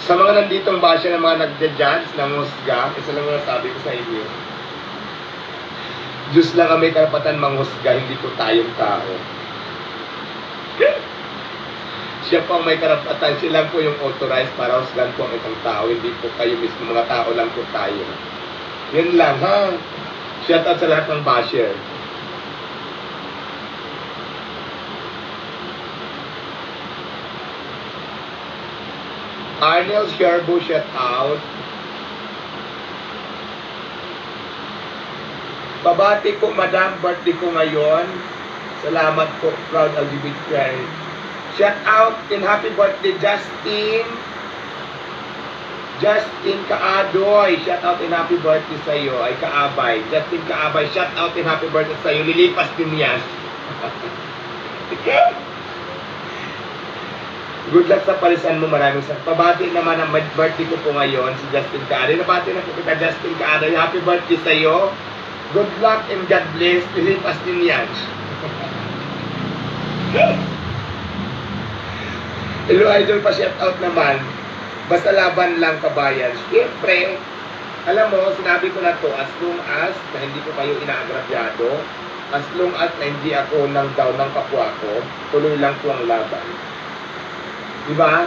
Sa mga nanditong basya ng mga nagja-judge, nanghusga, isa lang ang sabi ko sa inyo. Diyos lang ang may karapatan manghusga, hindi po tayong tao. Siya po ang may karapatan, siya lang po yung authorized para husgan po ang isang tao, hindi po kayo mismo, mga tao lang po tayo. Yun lang, ha? Shout out sa lahat ng basher. Arnel Sherbo, shout out. Babati po, madam, birthday ko ngayon. Salamat po, proud LGBT. Shout out and happy birthday, Justin. Justin Kaadoy, shout out and happy birthday sa iyo. Ay, Kaabay. Justin Kaabay, shout out and happy birthday sa iyo. Lilipas din yan. Good luck sa palisan mo, maraming sa. Pabati naman ang birthday ko po ngayon, si Justin Kaadoy. Nabati na po kita, Justin Kaadoy. Happy birthday sa iyo. Good luck and God bless. Lilipas din yan. Hello, idol pa, shout out naman. Basta laban lang, kabayan. Siyempre, alam mo, sinabi ko na to, as long as na hindi ko kayo inaagrabyado, as long as na hindi ako nang down ng kapwa ko, tuloy lang po ang laban. Diba?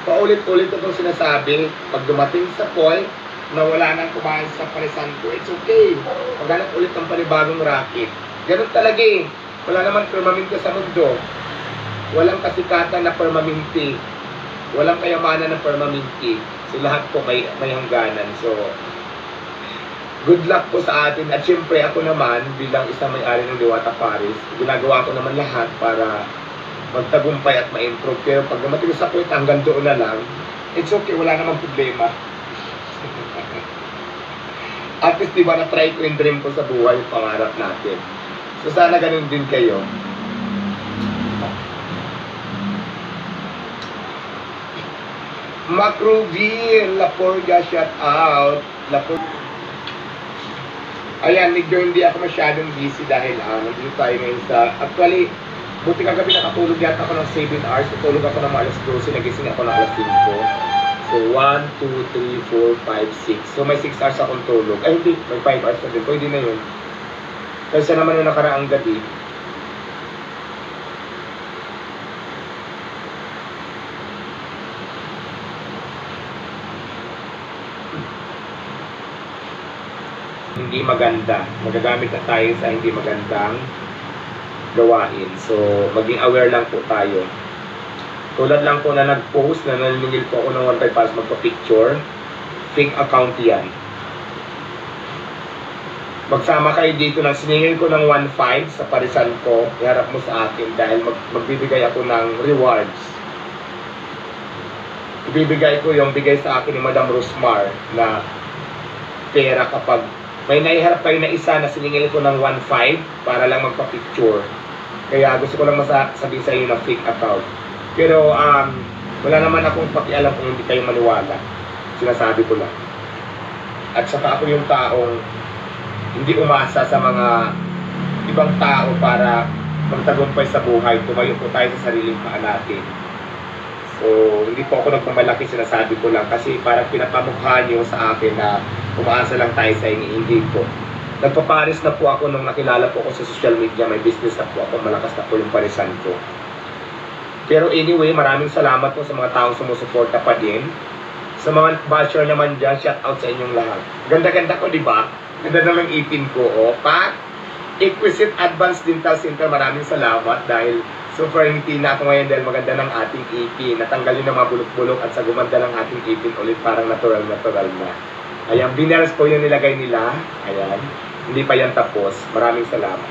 Paulit-ulit itong sinasabi, pag dumating sa point na wala nang kumain sa parisan ko, it's okay. Maghanap ulit ng panibagong racket. Ganun talaga eh. Wala naman permanente sa mundo. Walang kasikatan na permanente. Walang kayamanan ng permanente. So lahat po may hangganan. So, good luck po sa atin. At syempre ako naman, bilang isang may-ari ng Diwata Paris, ginagawa ko naman lahat para magtagumpay at ma-improve. Pero pag dumating sa point, hanggang doon na lang, it's okay, wala namang problema. At least, diba, na-try ko yung dream ko sa buhay, yung pangarap natin. So, sana ganun din kayo. Macroville, Laporga, shout out. Ayan, medyo hindi ako masyadong busy dahil nandito tayo ngayon sa, actually, buti kagabi nakatulog yata ako ng 7 hours. Natulog ako ng alas 12, nagising ako ng alas 5. So, 1, 2, 3, 4, 5, 6. So, may 6 hours akong tulog. Ay, hindi, may 5 hours na din. Pwede na yun. Kasi naman yung nakaraang gabi, hindi maganda. Magagamit na tayo sa hindi magandang gawain. So, maging aware lang po tayo. Tulad lang po na nag-post na naniningil po ako ng 1.5 para magpa-picture. Fake account yan. Magsama kayo dito na siningil ko ng 1.5 sa parisan ko. Iharap mo sa akin dahil magbibigay ako ng rewards. Ibibigay ko yung bigay sa akin ni Madam Rosmar na pera kapag may naiharap kayo na isa na siningil ko ng 1.5 para lang magpa-picture. Kaya gusto ko lang masabi sa inyo na fake account. Pero wala naman akong pakialam kung hindi kayo maniwala. Sinasabi ko lang. At saka ako yung taong hindi umasa sa mga ibang tao para magtagumpay sa buhay. Tumayo po tayo sa sariling paa natin. So, hindi po ako nagmamalaki, sinasabi ko lang kasi parang pinapamukha niyo sa akin na umaasa lang tayo sa inyo, hindi po. Nagpaparis na po ako nung nakilala po ako sa social media, may business na po ako, malakas na po yung parisan ko. Pero anyway, maraming salamat po sa mga taong sumusuporta pa din. Sa mga basher naman dyan, shout out sa inyong lahat. Ganda-ganda ko, di ba? Ganda naman ipin ko, oh. Pat, Exquisite Advanced Dental Center, maraming salamat dahil super ngiti na ako ngayon dahil maganda ng ating ipin. Natanggalin ng mga bulok-bulok at sa gumanda ng ating ipin ulit parang natural na. Ayan, binels po yung nilagay nila. Ayan, hindi pa yan tapos. Maraming salamat.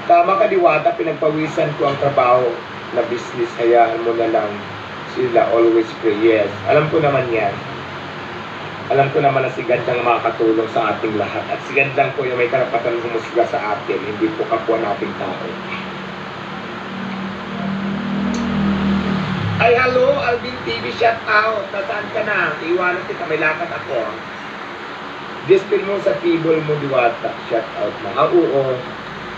Tama ka, Diwata, pinagpawisan ko ang trabaho na business. Hayaan mo na lang sila, always pray. Yes, alam ko naman yan. Alam ko naman na si God lang makakatulong sa ating lahat. At si God lang po yung may karapatan humusga sa atin, hindi po kapwa nating tao. Ay, hello, Alvin TV, shout out. Nasaan ka na? Iwanan kita, may lakad ako. Dispel mo sa table mo, Diwata. Shout out na. Oo.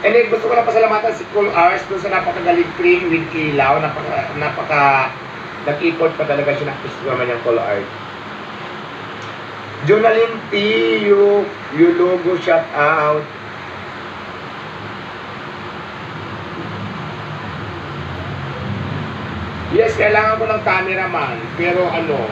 And then, gusto ko lang pasalamatan si Cool Hours dun sa napakagaling cream with ilaw. Nag-import pa talaga siya ng gusto naman yung Cool Art. Jonalyn P. You logo shout out. Yes, kailangan ko ng cameraman. Pero ano,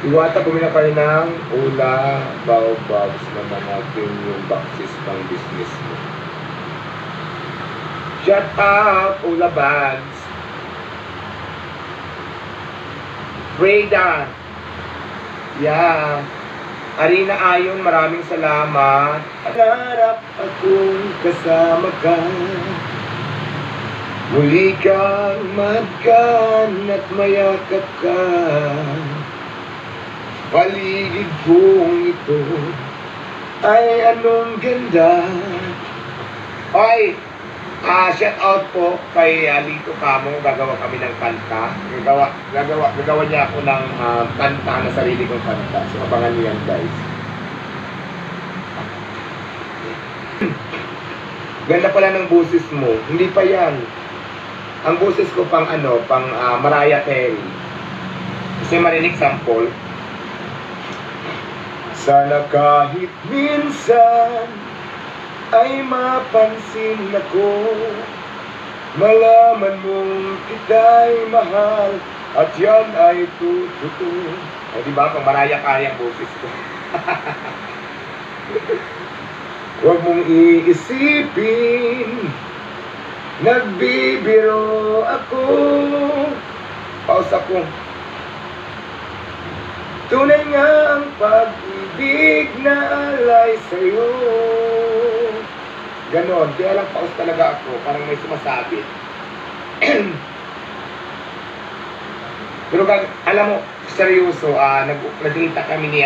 Iwata bumili kayo ng Ula Baobabs na mga premium boxes pang business mo. Shout out Ula Bags. Breda. Yeah. Arina Ayon, maraming salamat. Harap akong kasama ka. Muli kang magkan at mayakap ka. Paligid kong ito ay anong ganda. Oy, shout out po kay Lito Camo. Gagawa kami ng kanta. Gagawa niya ako ng kanta na sarili kong kanta. So abangan niyo yan, guys. Ganda pala ng boses mo. Hindi pa yan. Ang boses ko pang Mariah Carey. Kasi marinig sample. Sana kahit minsan ay mapansin ako, malaman mong kita'y mahal at yan ay totoo. O diba, pang Mariah Carey ang boses ko. Huwag mong iisipin, nagbibiro ako. Pause ako. Tunay nga ang pag-ibig na alay sa'yo. Ganon, kaya lang pause talaga ako, parang may sumasabit. Pero alam mo, seryoso, nagkita kami ni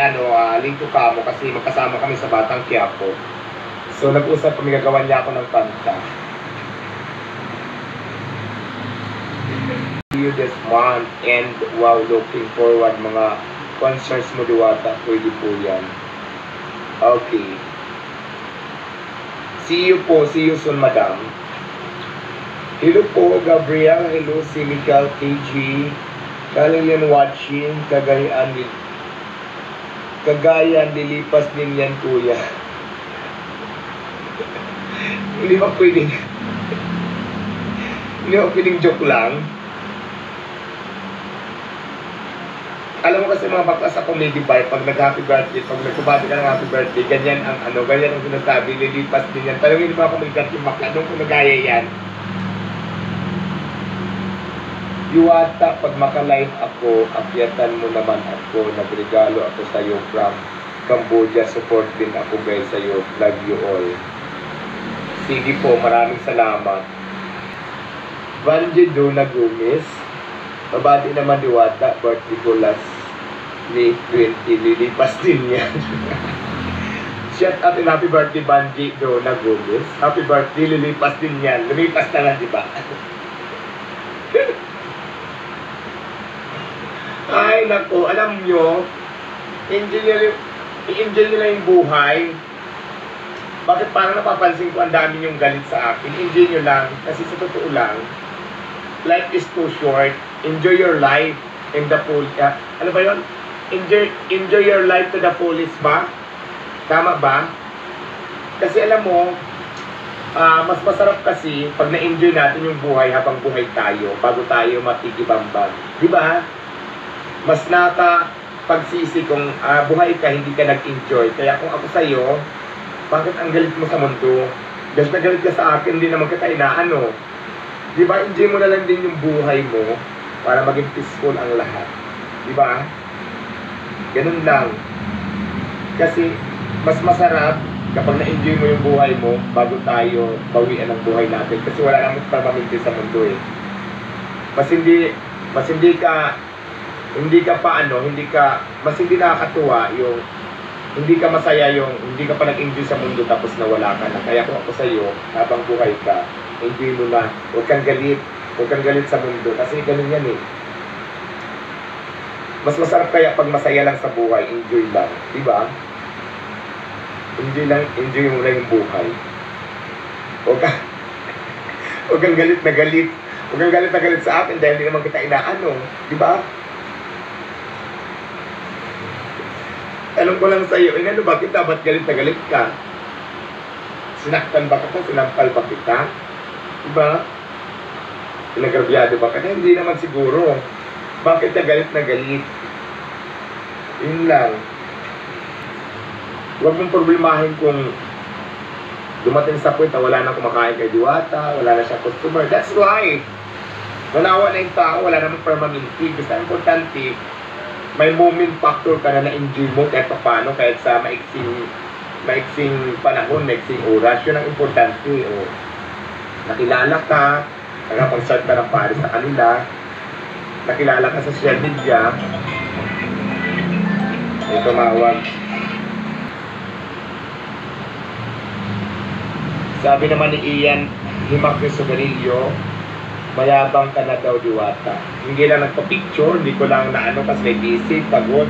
Lito Camo kasi magkasama kami sa Batang Quiapo. So nag-usap kami, gagawan niya ako ng kanta. See you this month and wow, looking forward mga concerts mo Diwata, pwede po yan. Okay. See you soon, madam. Hello po, Gabriel. Hello, si Mikael KG. Kalian watching, Cagayan, dilipas din yan, kuya. Hindi ba pwedeng joke lang? Alam mo kasi mga bakla sa comedy bar, pag nag-happy birthday, pag nagkabati ka ng happy birthday, ganyan ang ganyan ang sinasabi, lilipas din yan. Talangin mo ako mag-gat yung bakla, doon ko nagaya yan. Yuwata, pag maka-live ako, akyatan mo naman ako, nagregalo ako sa'yo from Cambodia, support din ako guys sa'yo, love you all. Sige po, maraming salamat. Vanji Dona Gomez, mabati naman Diwata, birthday ko last May 20, lilipas din yan. Shout out and happy birthday Vanji Dona Gomez. Happy birthday, lilipas din yan. Lumipas na lang, diba? Ay, naku, alam nyo, i-enjoy nyo lang yung buhay. Bakit parang napapansin ko ang dami yung galit sa akin? Enjoy nyo lang, kasi sa totoo lang, life is too short. Enjoy your life in the full. Ano ba yun? Enjoy your life to the fullest ba? Tama ba? Kasi alam mo, mas masarap kasi pag na-enjoy natin yung buhay habang buhay tayo, bago tayo matigibambag. Di ba? Mas pagsisi kung buhay ka, hindi ka nag-enjoy. Kaya kung ako sa'yo, bakit ang galit mo sa mundo? Galit na galit ka sa akin, hindi naman kita inaano. Di ba, enjoy mo na lang din yung buhay mo para maging peaceful ang lahat. Di ba? Ganun lang. Kasi, mas masarap kapag na-enjoy mo yung buhay mo bago tayo bawian ang buhay natin. Kasi wala namang permanente sa mundo eh. Mas hindi nakakatuwa yung hindi ka masaya yung hindi ka pa nag-enjoy sa mundo tapos nawala ka na. Kaya kung ako sa'yo, habang buhay ka, enjoy mo na. Huwag kang galit sa mundo. Kasi ganun yan eh. Mas masarap kaya pag masaya lang sa buhay, enjoy lang, di ba? Enjoy lang, enjoy mo lang yung buhay. Huwag ka, huwag kang galit na galit. Huwag kang galit na galit sa akin dahil hindi naman kita inaano, di ba? Tanong ko lang sa iyo, inano ba kita? Ba't galit na galit ka? Sinaktan ba kita? Sinampal ba kita? Diba? Pinagrabyado ba ka? Hindi naman siguro. Bakit na galit na galit? Yun lang. Huwag mong problemahin kung dumating sa point na wala na kumakain kay Diwata, wala na siyang customer. That's life. Nanawa na yung tao, wala naman permanente. Basta importante, may moment factor ka na na-enjoy mo kahit paano, kahit sa maiksing panahon, maiksing oras. Yun ang importante. O, nakilala ka, nakapag-start ka ng pares sa kanila, nakilala ka sa social media, may tumawag. Sabi naman ni Ian Himakri Sogarillo, mayabang ka na daw, Diwata. Hindi lang nagpa-picture, hindi ko lang naano kasi may busy, pagod.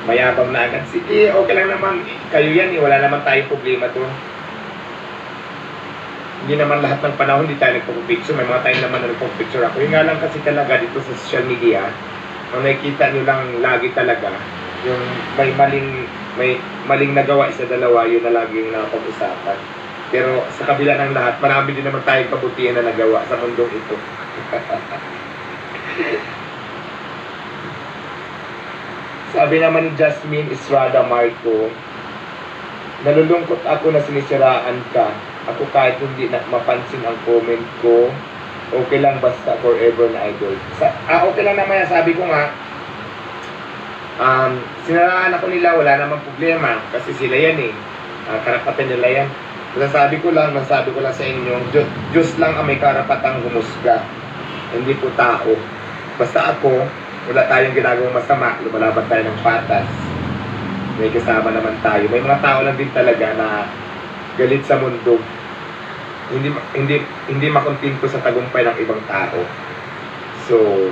Mayabang na agad. Sige, okay lang naman. Kayo yan, wala naman tayong problema doon. Hindi naman lahat ng panahon hindi tayo nagpa-picture. May mga tayo naman na nagpa-picture ako. Yung nga lang kasi talaga dito sa social media, ang nakikita nyo lang lagi talaga, yung may maling nagawa isa dalawa, yun na laging napag-usapan. Pero sa kabila ng lahat, marami din naman tayong kabutihan na nagawa sa mundong ito. Sabi naman ni Jasmine Estrada Marco, nalulungkot ako na sinisiraan ka. Ako kahit hindi na mapansin ang comment ko, okay lang basta forever na idol. Okay lang naman yan, sabi ko nga, siniraan ako nila, wala namang problema. Kasi sila yan eh. Karapatan nila yan. Masasabi ko lang sa inyo, Diyos lang ang may karapatang humusga. Hindi po tao. Basta ako, wala tayong ginagawang masama, lumalaban tayo ng patas. May kasama naman tayo. May mga tao lang din talaga na galit sa mundo. Hindi makontento sa tagumpay ng ibang tao. So,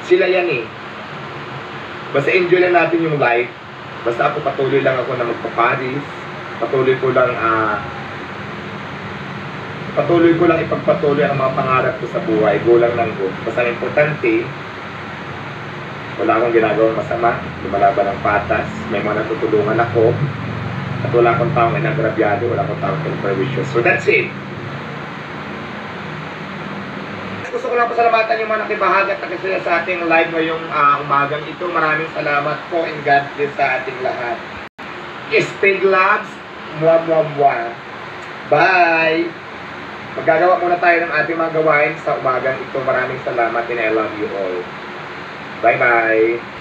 sila yan eh. Basta enjoy lang natin yung life. Basta ako patuloy lang ako na magpaparis. Patuloy ko lang ipagpatuloy ang mga pangarap ko sa buhay. Go lang ng go. Basta ang importante, wala akong ginagawang masama, lumalaban ng patas, may mga natutulungan ako, at wala akong taong inagrabyado, wala akong taong pinagperwisyo. So that's it. Gusto ko lang pasalamatan yung mga nakibahagi at nakisaya sa ating live ngayong umagang ito. Maraming salamat po and God bless sa ating lahat. Speed Labs, muwa. Bye! Magagawa muna tayo ng ating mga gawain sa umagang ito. Maraming salamat and I love you all. Bye-bye!